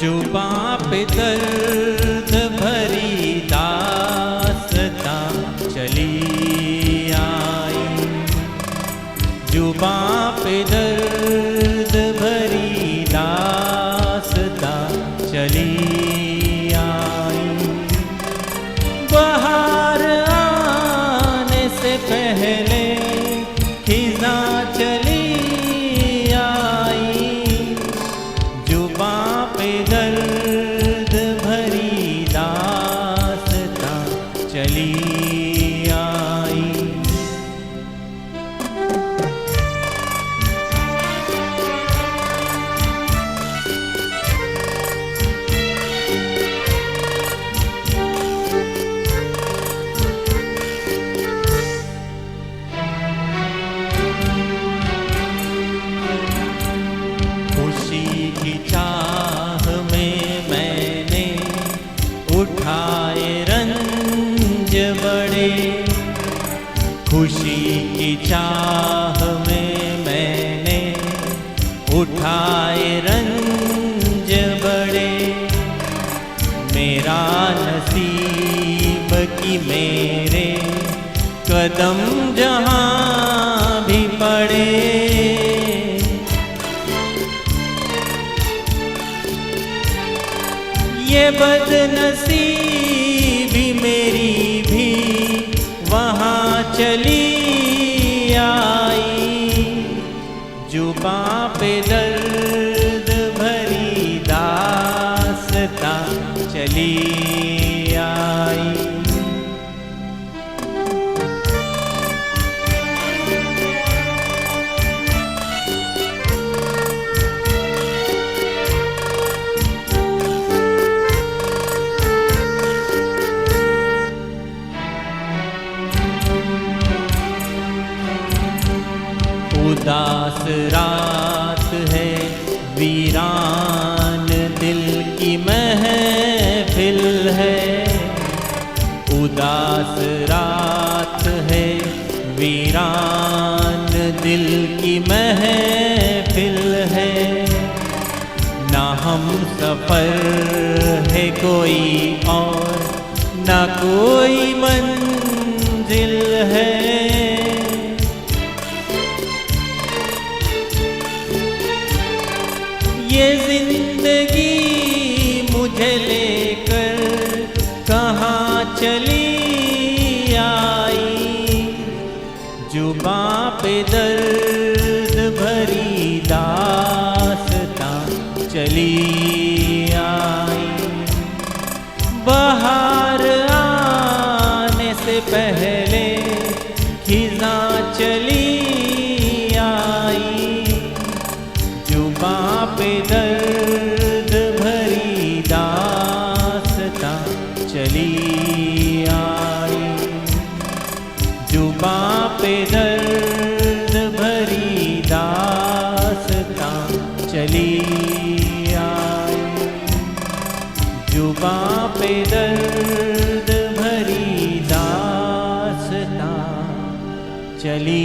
जुबां पे दर्द भरी दास्तां चली आई, जुबां पे दर्द भरी दास्तां चली आई। बहार आने से पहले खिज़ां चली आई, जुबां पे दर्द भरी दास्तां चली आई। खुशी की चाह में मैंने उठाए रंज बड़े, खुशी की चाह में मैंने उठाए रंज बड़े। मेरा नसीब कि मेरे कदम जहाँ भी पड़े, ये बदनसीबी मेरी भी वहाँ चली आई, जुबां पे दर्द भरी दास्तां चली आई। उदास रात है, वीरान दिल की महफिल है, उदास रात है, वीरान दिल की महफिल है। ना हम सफर है कोई और ना कोई मंजिल है, ये जिंदगी मुझे लेकर कहाँ चली आई, जुबां पे दर्द भरी दास्तां चली आई। बहार आने से पहले खिज़ां चली आई, जुबां पे दर्द भरी दास्तां चली आई, जुबां पे दर्द भरी दास्तां चली आई, जुबां पे दर्द भरी दास्तां चली